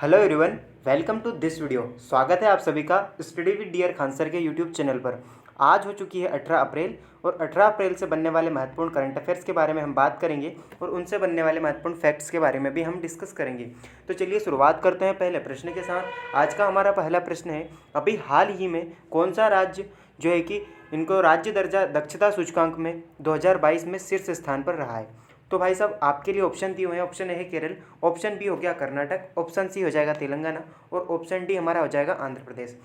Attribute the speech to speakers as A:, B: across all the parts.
A: Hello everyone, welcome to this video. स्वागत है आप सभी का study with dear Khan sir के यूट्यूब चैनल पर। आज हो चुकी है 18 अप्रैल और 18 अप्रैल से बनने वाले महत्वपूर्ण करंट अफेयर्स के बारे में हम बात करेंगे और उनसे बनने वाले महत्वपूर्ण फैक्ट्स के बारे में भी हम डिस्कस करेंगे। तो चलिए शुरुआत करते हैं पहले प्रश्न के साथ। आज का हमारा पहला प्रश्न है, अभी हाल ही में कौन सा राज्य जो है कि इनको राज्य दर्जा दक्षता सूचकांक में 2022 में शीर्ष स्थान पर रहा है। तो भाई साहब आपके लिए ऑप्शन दिए हुए हैं। ऑप्शन ए है केरल, ऑप्शन बी हो गया कर्नाटक, ऑप्शन सी हो जाएगा तेलंगाना और ऑप्शन डी हमारा हो जाएगा आंध्र प्रदेश।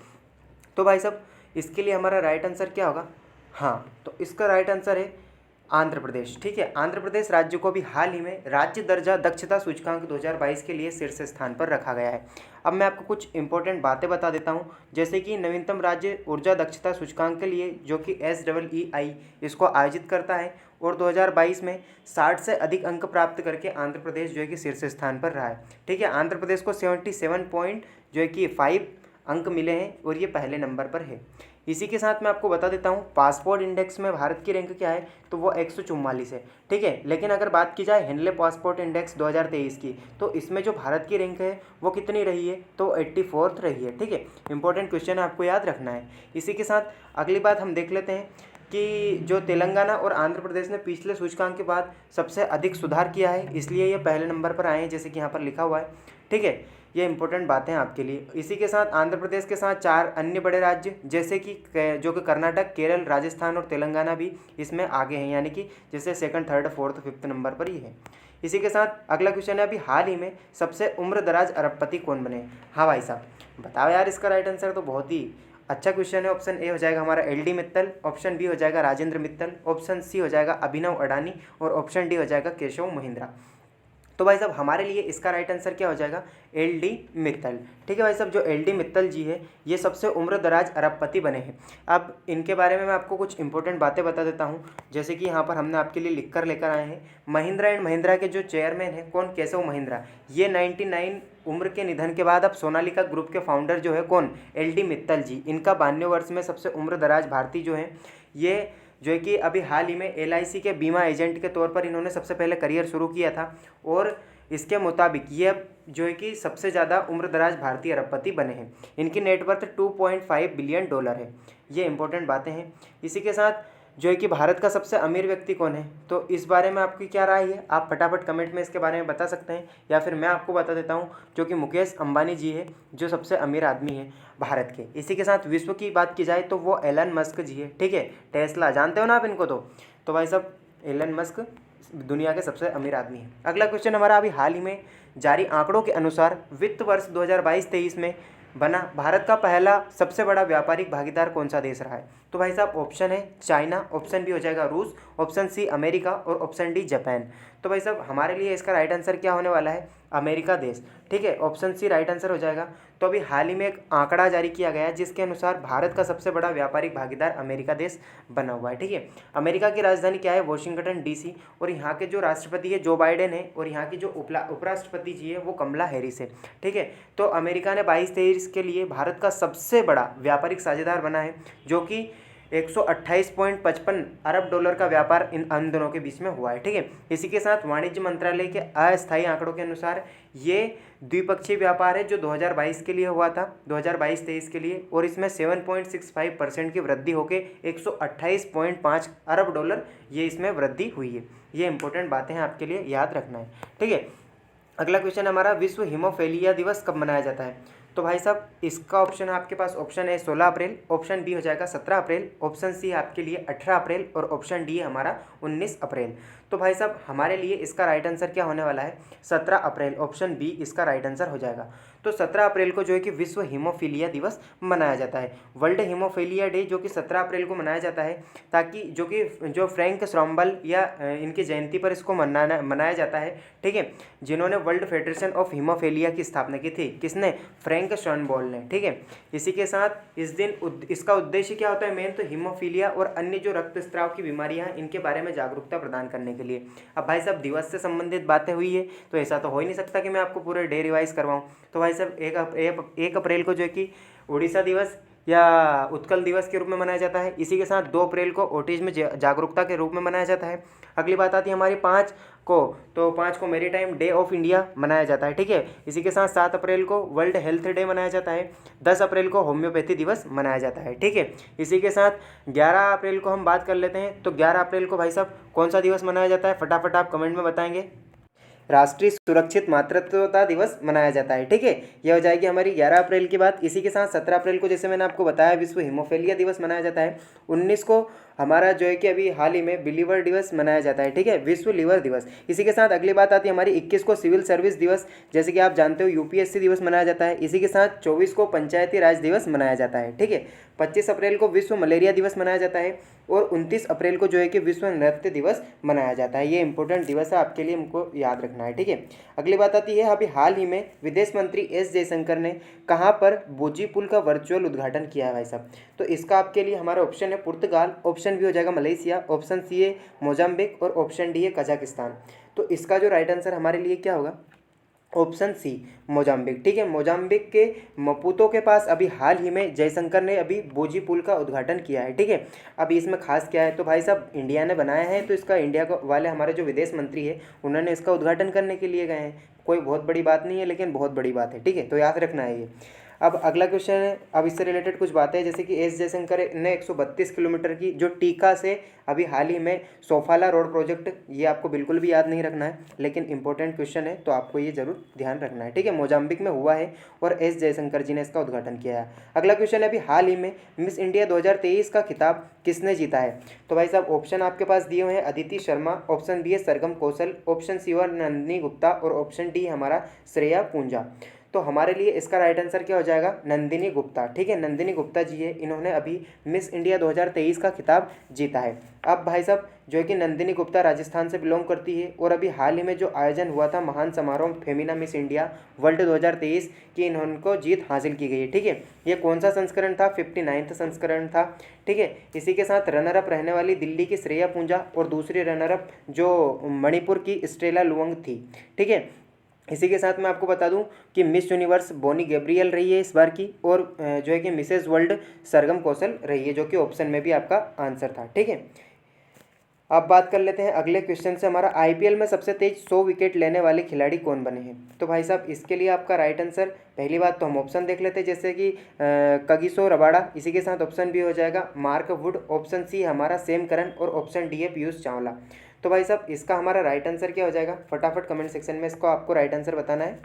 A: तो भाई साहब इसके लिए हमारा राइट आंसर क्या होगा? हाँ, तो इसका राइट आंसर है आंध्र प्रदेश। ठीक है, आंध्र प्रदेश राज्य को भी हाल ही में राज्य दर्जा दक्षता सूचकांक 2022 के लिए शीर्ष स्थान पर रखा गया है। अब मैं आपको कुछ इंपॉर्टेंट बातें बता देता हूं, जैसे कि नवीनतम राज्य ऊर्जा दक्षता सूचकांक के लिए जो कि SEEI इसको आयोजित करता है और 2022 में 60 से अधिक अंक प्राप्त करके आंध्र प्रदेश जो है कि शीर्ष स्थान पर रहा है। ठीक है, आंध्र प्रदेश को 77 पॉइंट जो है कि 5 अंक मिले हैं और ये पहले नंबर पर है। इसी के साथ मैं आपको बता देता हूँ पासपोर्ट इंडेक्स में भारत की रैंक क्या है, तो वो 144 है। ठीक है, लेकिन अगर बात की जाए हेनले पासपोर्ट इंडेक्स 2023 की, तो इसमें जो भारत की रैंक है वो कितनी रही है, तो 84th रही है। ठीक है, इंपॉर्टेंट क्वेश्चन है, आपको याद रखना है। इसी के साथ अगली बात हम देख लेते हैं कि जो तेलंगाना और आंध्र प्रदेश ने पिछले सूचकांक के बाद सबसे अधिक सुधार किया है, इसलिए ये पहले नंबर पर आए हैं, जैसे कि यहाँ पर लिखा हुआ है। ठीक है, ये इंपॉर्टेंट बातें हैं आपके लिए। इसी के साथ आंध्र प्रदेश के साथ 4 अन्य बड़े राज्य जैसे कि जो कि कर्नाटक, केरल, राजस्थान और तेलंगाना भी इसमें आगे हैं, यानी कि जैसे 2nd, 3rd, 4th, 5th number पर ही है। इसी के साथ अगला क्वेश्चन है, अभी हाल ही में सबसे उम्रदराज अरबपति कौन बने? हाँ भाई साहब बताओ यार इसका राइट आंसर। तो बहुत ही अच्छा क्वेश्चन है। ऑप्शन ए हो जाएगा हमारा LD मित्तल, ऑप्शन बी हो जाएगा राजेंद्र मित्तल, ऑप्शन सी हो जाएगा अभिनव अडानी और ऑप्शन डी हो जाएगा केशव महिंद्रा। तो भाई साहब हमारे लिए इसका राइट आंसर क्या हो जाएगा? LD मित्तल। ठीक है भाई साहब, जो LD मित्तल जी है ये सबसे उम्रदराज अरबपति बने हैं। अब इनके बारे में मैं आपको कुछ इंपॉर्टेंट बातें बता देता हूँ, जैसे कि यहाँ पर हमने आपके लिए लिख कर लेकर आए हैं। महिंद्रा एंड महिंद्रा के जो चेयरमैन हैं कौन? केशव महिंद्रा। ये 99 उम्र के निधन के बाद अब सोनालिका ग्रुप के फाउंडर जो है कौन? LD मित्तल जी। इनका 92 वर्ष में सबसे उम्रदराज भारतीय जो है ये जो है कि अभी हाल ही में LIC के बीमा एजेंट के तौर पर इन्होंने सबसे पहले करियर शुरू किया था और इसके मुताबिक ये अब जो है कि सबसे ज़्यादा उम्रदराज भारतीय अरबपति बने हैं। इनकी नेटवर्थ $2.5 बिलियन है। ये इंपॉर्टेंट बातें हैं। इसी के साथ जो है कि भारत का सबसे अमीर व्यक्ति कौन है, तो इस बारे में आपकी क्या राय है? आप फटाफट कमेंट में इसके बारे में बता सकते हैं, या फिर मैं आपको बता देता हूं जो कि मुकेश अंबानी जी है, जो सबसे अमीर आदमी है भारत के। इसी के साथ विश्व की बात की जाए तो वो एलन मस्क जी है। ठीक है, टेस्ला जानते हो ना आप इनको? तो भाई साहब एलन मस्क दुनिया के सबसे अमीर आदमी है। अगला क्वेश्चन हमारा, अभी हाल ही में जारी आंकड़ों के अनुसार वित्त वर्ष 2022-23 में बना भारत का पहला सबसे बड़ा व्यापारिक भागीदार कौन सा देश रहा है? तो भाई साहब ऑप्शन है चाइना, ऑप्शन बी हो जाएगा रूस, ऑप्शन सी अमेरिका और ऑप्शन डी जापान। तो भाई साहब हमारे लिए इसका राइट आंसर क्या होने वाला है? अमेरिका देश। ठीक है, ऑप्शन सी राइट आंसर हो जाएगा। तो अभी हाल ही में एक आंकड़ा जारी किया गया है जिसके अनुसार भारत का सबसे बड़ा व्यापारिक भागीदार अमेरिका देश बना हुआ है। ठीक है, अमेरिका की राजधानी क्या है? Washington DC। और यहाँ के जो राष्ट्रपति है जो बाइडेन है और यहाँ की जो उपराष्ट्रपति जी है वो कमला हैरिस है। ठीक है, तो अमेरिका ने 22-23 के लिए भारत का सबसे बड़ा व्यापारिक साझेदार बना है, जो कि 128.55 अरब डॉलर का व्यापार इन दोनों के बीच में हुआ है। ठीक है, इसी के साथ वाणिज्य मंत्रालय के अस्थायी आंकड़ों के अनुसार ये द्विपक्षीय व्यापार है जो 2022 के लिए हुआ था, 2022-23 के लिए, और इसमें 7.65% की वृद्धि होकर 128.5 अरब डॉलर ये इसमें वृद्धि हुई है। ये इंपॉर्टेंट बातें हैं, आपके लिए याद रखना है। ठीक है, अगला क्वेश्चन हमारा, विश्व हीमोफीलिया दिवस कब मनाया जाता है? तो भाई साहब इसका ऑप्शन आपके पास ऑप्शन है 16 अप्रैल, ऑप्शन बी हो जाएगा 17 अप्रैल, ऑप्शन सी आपके लिए 18 अप्रैल और ऑप्शन डी हमारा 19 अप्रैल। तो भाई साहब हमारे लिए इसका राइट आंसर क्या होने वाला है? 17 अप्रैल, ऑप्शन बी इसका राइट आंसर हो जाएगा। तो 17 अप्रैल को जो है कि विश्व हीमोफीलिया दिवस मनाया जाता है, वर्ल्ड हीमोफीलिया डे, जो कि 17 अप्रैल को मनाया जाता है, ताकि जो फ्रैंक श्रॉम्बल या इनकी जयंती पर इसको मनाया जाता है। ठीक है, जिन्होंने वर्ल्ड फेडरेशन ऑफ हीमोफीलिया की स्थापना की थी। किसने? फ्रैंक श्रॉम्बल ने। ठीक है, इसी के साथ इस दिन इसका उद्देश्य क्या होता है मेन? तो हीमोफीलिया और अन्य जो रक्तस्राव की बीमारियां हैं इनके बारे में जागरूकता प्रदान करने के लिए। अब भाई साहब दिवस से संबंधित बातें हुई है तो ऐसा तो हो ही नहीं सकता कि मैं आपको पूरे डे रिवाइज करवाऊं। तो भाई साहब 1 अप्रैल को जो है कि उड़ीसा दिवस या उत्कल दिवस के रूप में मनाया जाता है। इसी के साथ 2 अप्रैल को ऑटिज्म जागरूकता के रूप में मनाया जाता है। अगली बात आती है हमारी 5 को, तो 5 को मैरीटाइम डे ऑफ इंडिया मनाया जाता है, ठीक है। इसी के साथ 7 अप्रैल को वर्ल्ड हेल्थ डे मनाया जाता है। 10 अप्रैल को होम्योपैथी दिवस मनाया जाता है, ठीक है। इसी के साथ 11 अप्रैल को हम बात कर लेते हैं। तो 11 अप्रैल को भाई साहब कौन सा दिवस मनाया जाता है, फटाफट आप कमेंट में बताएंगे। राष्ट्रीय सुरक्षित मातृत्वता दिवस मनाया जाता है, ठीक है। यह हो जाएगी हमारी 11 अप्रैल की बात। इसी के साथ 17 अप्रैल को जैसे मैंने आपको बताया विश्व हीमोफीलिया दिवस मनाया जाता है। 19 को हमारा जो है कि अभी हाल ही में बिलीवर दिवस मनाया जाता है, ठीक है, विश्व लीवर दिवस। इसी के साथ अगली बात आती है हमारी 21 को सिविल सर्विस दिवस, जैसे कि आप जानते हो यूपीएससी दिवस मनाया जाता है। इसी के साथ 24 को पंचायती राज दिवस मनाया जाता है, ठीक है। 25 अप्रैल को विश्व मलेरिया दिवस मनाया जाता है और 29 अप्रैल को जो है कि विश्व नृत्य दिवस मनाया जाता है। ये इंपॉर्टेंट दिवस है, आपके लिए हमको याद रखना है, ठीक है। अगली बात आती है अभी हाल ही में विदेश मंत्री एस जयशंकर ने कहाँ पर बोजी पुल का वर्चुअल उद्घाटन किया है भाई साहब। तो इसका आपके लिए हमारा ऑप्शन है पुर्तगाल, ऑप्शन बी हो जाएगा मलेशिया, ऑप्शन सी है मोजाम्बिक और ऑप्शन डी है कजाकिस्तान। तो इसका जो राइट आंसर हमारे लिए क्या होगा, ऑप्शन सी मोजाम्बिक, ठीक है। मोजाम्बिक के मपूतो के पास अभी हाल ही में जयशंकर ने अभी बोजी पुल का उद्घाटन किया है, ठीक है। अभी इसमें खास क्या है, तो भाई साहब इंडिया ने बनाया है, तो इसका इंडिया को वाले हमारे जो विदेश मंत्री है उन्होंने इसका उद्घाटन करने के लिए गए हैं। कोई बहुत बड़ी बात नहीं है, लेकिन बहुत बड़ी बात है, ठीक है, तो याद रखना है ये। अब अगला क्वेश्चन है, अब इससे रिलेटेड कुछ बातें हैं, जैसे कि एस जयशंकर ने 132 किलोमीटर की जो टीका से अभी हाल ही में सोफाला रोड प्रोजेक्ट, ये आपको बिल्कुल भी याद नहीं रखना है, लेकिन इंपॉर्टेंट क्वेश्चन है तो आपको ये जरूर ध्यान रखना है, ठीक है। मोजाम्बिक में हुआ है और एस जयशंकर जी ने इसका उद्घाटन किया है। अगला क्वेश्चन है अभी हाल ही में मिस इंडिया 2023 का खिताब किसने जीता है। तो भाई साहब ऑप्शन आपके पास दिए हुए हैं, अदिति शर्मा, ऑप्शन बी है सरगम कौशल, ऑप्शन सी है नंदिनी गुप्ता और ऑप्शन डी हमारा श्रेया पूंजा। तो हमारे लिए इसका राइट आंसर क्या हो जाएगा, नंदिनी गुप्ता, ठीक है। नंदिनी गुप्ता जी है, इन्होंने अभी मिस इंडिया 2023 का खिताब जीता है। अब भाई साहब जो है कि नंदिनी गुप्ता राजस्थान से बिलोंग करती है और अभी हाल ही में जो आयोजन हुआ था महान समारोह फेमिना मिस इंडिया वर्ल्ड 2023 की इनको जीत हासिल की गई है, ठीक है। ये कौन सा संस्करण था, 59वां संस्करण था, ठीक है। इसी के साथ रनर अप रहने वाली दिल्ली की श्रेया पूंजा और दूसरी रनर अप जो मणिपुर की स्टेला लुओंग थी, ठीक है। इसी के साथ मैं आपको बता दूं कि मिस यूनिवर्स बोनी गैब्रियल रही है इस बार की, और जो है कि मिसेज वर्ल्ड सरगम कौशल रही है, जो कि ऑप्शन में भी आपका आंसर था, ठीक है। अब बात कर लेते हैं अगले क्वेश्चन से, हमारा आईपीएल में सबसे तेज 100 विकेट लेने वाले खिलाड़ी कौन बने हैं। तो भाई साहब इसके लिए आपका राइट आंसर, पहली बात तो हम ऑप्शन देख लेते हैं, जैसे कि कगिसो रबाडा, इसी के साथ ऑप्शन बी हो जाएगा मार्क वुड, ऑप्शन सी हमारा सेम करन और ऑप्शन डी है पीयूष चावला। तो भाई साहब इसका हमारा राइट आंसर क्या हो जाएगा, फटाफट कमेंट सेक्शन में इसको आपको राइट आंसर बताना है।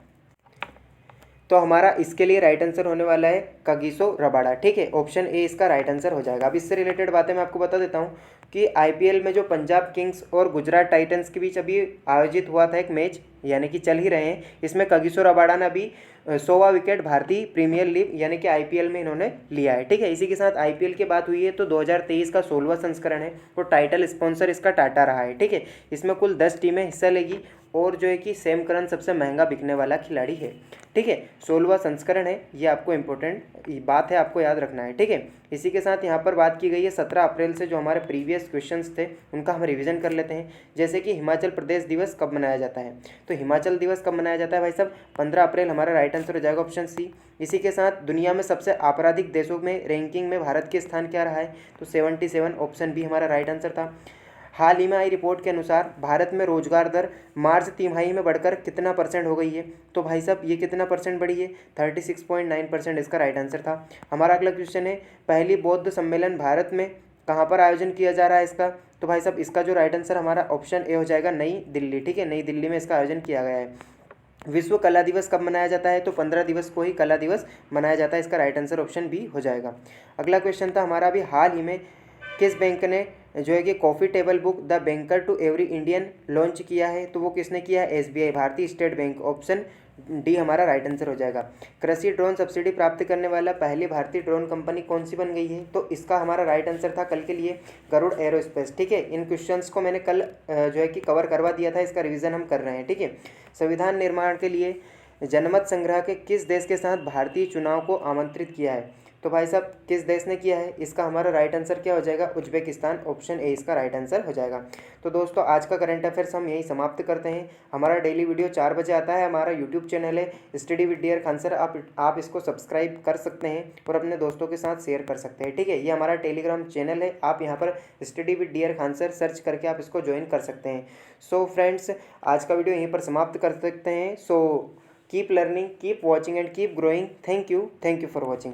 A: तो हमारा इसके लिए राइट आंसर होने वाला है कगिसो रबाडा, ठीक है, ऑप्शन ए इसका राइट आंसर हो जाएगा। अब इससे रिलेटेड बातें मैं आपको बता देता हूँ कि आईपीएल में जो पंजाब किंग्स और गुजरात टाइटंस के बीच अभी आयोजित हुआ था एक मैच, यानी कि चल ही रहे हैं, इसमें कगिसो रबाडा ने अभी 100वां विकेट भारतीय प्रीमियर लीग यानी कि आईपीएल में इन्होंने लिया है, ठीक है। इसी के साथ आईपीएल की बात हुई है तो 2023 का 16वां संस्करण है और टाइटल स्पॉन्सर इसका टाटा रहा है, ठीक है। इसमें कुल 10 टीमें हिस्सा लेगी और जो है कि सैम करन सबसे महंगा बिकने वाला खिलाड़ी है, ठीक है। 16वां संस्करण है, ये आपको इंपॉर्टेंट बात है, आपको याद रखना है, ठीक है। इसी के साथ यहाँ पर बात की गई है 17 अप्रैल से जो हमारे प्रीवियस क्वेश्चंस थे उनका हम रिवीजन कर लेते हैं। जैसे कि हिमाचल प्रदेश दिवस कब मनाया जाता है, तो हिमाचल दिवस कब मनाया जाता है भाई साहब, 15 अप्रैल हमारा राइट आंसर हो जाएगा ऑप्शन सी। इसी के साथ दुनिया में सबसे आपराधिक देशों में रैंकिंग में भारत के स्थान क्या रहा है, तो 77, ऑप्शन बी हमारा राइट आंसर था। हाल ही में आई रिपोर्ट के अनुसार भारत में रोजगार दर मार्च तिमाही में बढ़कर कितना परसेंट हो गई है, तो भाई साहब ये कितना परसेंट बढ़ी है, 36.9% इसका राइट आंसर था। हमारा अगला क्वेश्चन है पहली बौद्ध सम्मेलन भारत में कहाँ पर आयोजन किया जा रहा है इसका, तो भाई साहब इसका जो राइट आंसर हमारा ऑप्शन ए हो जाएगा नई दिल्ली, ठीक है, नई दिल्ली में इसका आयोजन किया गया है। विश्व कला दिवस कब मनाया जाता है, तो 15 दिवस को ही कला दिवस मनाया जाता है, इसका राइट आंसर ऑप्शन बी हो जाएगा। अगला क्वेश्चन था हमारा अभी हाल ही में किस बैंक ने जो है कि coffee table book the banker to every Indian launch किया है, तो वो किसने किया है, SBI, Bharatiya State Bank, option D हमारा राइट आंसर हो जाएगा। कृषि ड्रोन सब्सिडी प्राप्त करने वाला पहली भारतीय ड्रोन कंपनी कौन सी बन गई है, तो इसका हमारा राइट आंसर था कल के लिए गरुड़ एरोस्पेस, ठीक है। इन क्वेश्चंस को मैंने कल जो है कि कवर करवा दिया था, इसका रिवीजन हम कर रहे हैं, ठीक है। संविधान निर्माण के लिए जनमत संग्रह के किस देश के साथ भारतीय चुनाव को आमंत्रित किया है, तो भाई साहब किस देश ने किया है, इसका हमारा राइट आंसर क्या हो जाएगा, उज्बेकिस्तान। ऑप्शन ए इसका राइट आंसर हो जाएगा। तो दोस्तों आज का करंट अफेयर्स हम यही समाप्त करते हैं। हमारा डेली वीडियो 4 बजे आता है। हमारा यूट्यूब चैनल है study with dear Khan sir, आप इसको सब्सक्राइब कर सकते हैं और अपने दोस्तों के साथ शेयर कर सकते हैं। ठीक है, ये हमारा टेलीग्राम चैनल है, आप यहाँ पर study with dear Khan sir search करके आप इसको ज्वाइन कर सकते हैं। सो फ्रेंड्स, आज का वीडियो यहीं पर समाप्त कर सकते हैं। So keep learning, keep watching and keep growing. Thank you for watching.